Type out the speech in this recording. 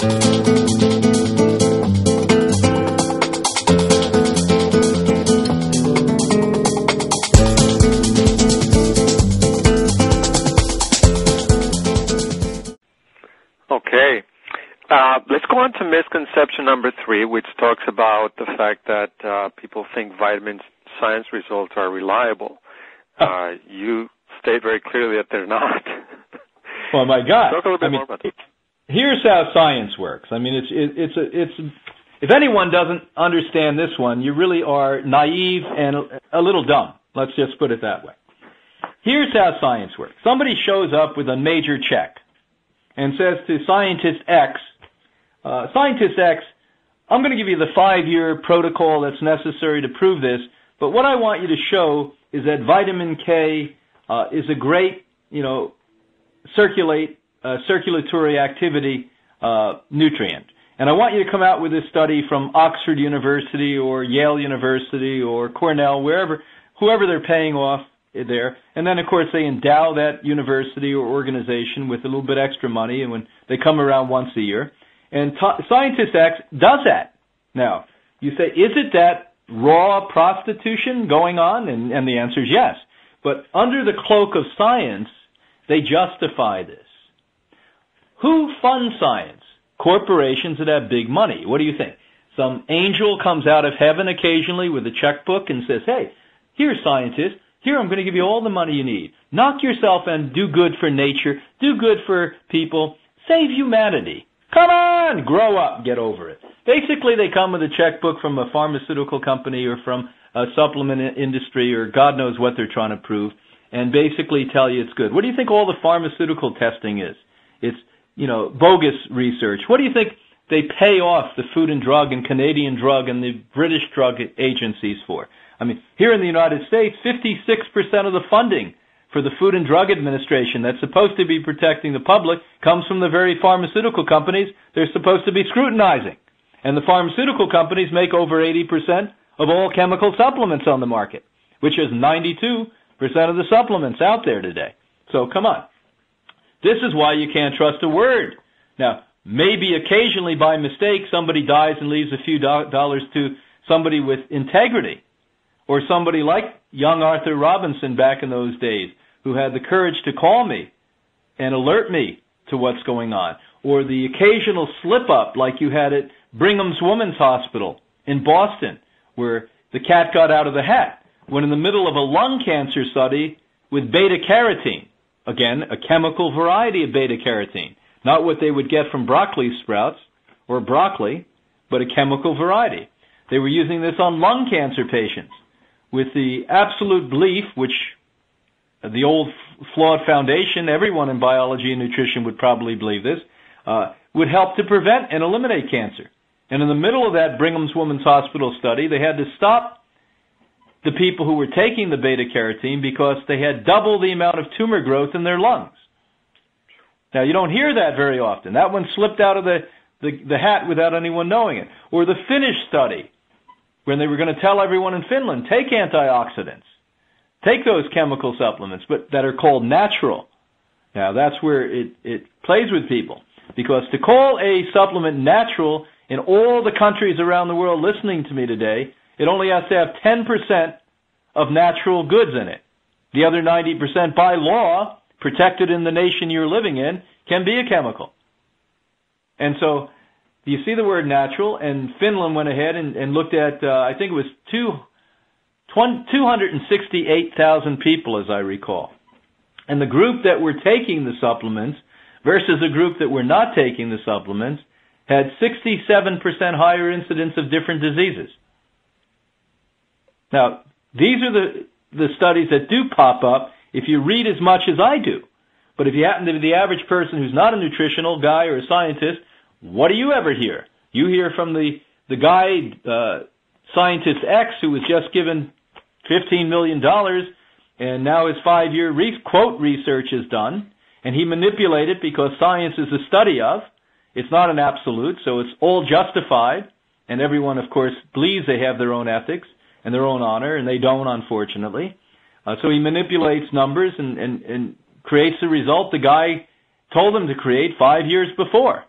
Okay. Let's go on to misconception number 3, which talks about the fact that people think vitamin science results are reliable. You state very clearly that they're not. Well, my God. Talk a little bit more about that. Here's how science works. I mean, it's if anyone doesn't understand this one, you really are naive and a little dumb. Let's just put it that way. Here's how science works. Somebody shows up with a major check and says to Scientist X, I'm going to give you the 5-year protocol that's necessary to prove this, but what I want you to show is that vitamin K is a great, circulatory activity nutrient. And I want you to come out with this study from Oxford University or Yale University or Cornell, whoever they're paying off there. And then, of course, they endow that university or organization with a little bit extra money, and when they come around once a year. And Scientist X does that. Now, you say, is it that raw prostitution going on? And the answer is yes. But under the cloak of science, they justify this. Who funds science? Corporations that have big money. What do you think? Some angel comes out of heaven occasionally with a checkbook and says, hey, here, scientist, here, I'm going to give you all the money you need. Knock yourself and do good for nature, do good for people, save humanity. Come on, grow up, get over it. Basically, they come with a checkbook from a pharmaceutical company or from a supplement industry or God knows what they're trying to prove, and basically tell you it's good. What do you think all the pharmaceutical testing is? It's, bogus research. What do you think they pay off the Food and Drug and Canadian Drug and the British drug agencies for? I mean, here in the United States, 56% of the funding for the Food and Drug Administration that's supposed to be protecting the public comes from the very pharmaceutical companies they're supposed to be scrutinizing. And the pharmaceutical companies make over 80% of all chemical supplements on the market, which is 92% of the supplements out there today. So come on. This is why you can't trust a word. Now, maybe occasionally by mistake somebody dies and leaves a few dollars to somebody with integrity, or somebody like young Arthur Robinson back in those days who had the courage to call me and alert me to what's going on, or the occasional slip-up like you had at Brigham's Women's Hospital in Boston where the cat got out of the hat when in the middle of a lung cancer study with beta-carotene, again, a chemical variety of beta-carotene, not what they would get from broccoli sprouts or broccoli, but a chemical variety. They were using this on lung cancer patients with the absolute belief, which the old flawed foundation, everyone in biology and nutrition would probably believe this, would help to prevent and eliminate cancer. And in the middle of that Brigham's Women's Hospital study, they had to stop the people who were taking the beta-carotene because they had double the amount of tumor growth in their lungs. Now, you don't hear that very often. That one slipped out of the hat without anyone knowing it. Or the Finnish study, when they were going to tell everyone in Finland, take antioxidants, take those chemical supplements, but that are called natural. Now, that's where it plays with people. Because to call a supplement natural in all the countries around the world listening to me today, it only has to have 10% of natural goods in it. The other 90% by law, protected in the nation you're living in, can be a chemical. And so, do you see the word natural? And Finland went ahead and looked at, I think it was 268,000 people, as I recall. And the group that were taking the supplements versus a group that were not taking the supplements had 67% higher incidence of different diseases. Now, these are the studies that do pop up if you read as much as I do. But if you happen to be the average person who's not a nutritional guy or a scientist, what do you ever hear? You hear from the guy, Scientist X, who was just given $15 million, and now his 5-year quote research is done, and he manipulated because science is a study of. It's not an absolute, so it's all justified, and everyone, of course, believes they have their own ethics and their own honor, and they don't, unfortunately. So he manipulates numbers and creates the result the guy told him to create 5 years before.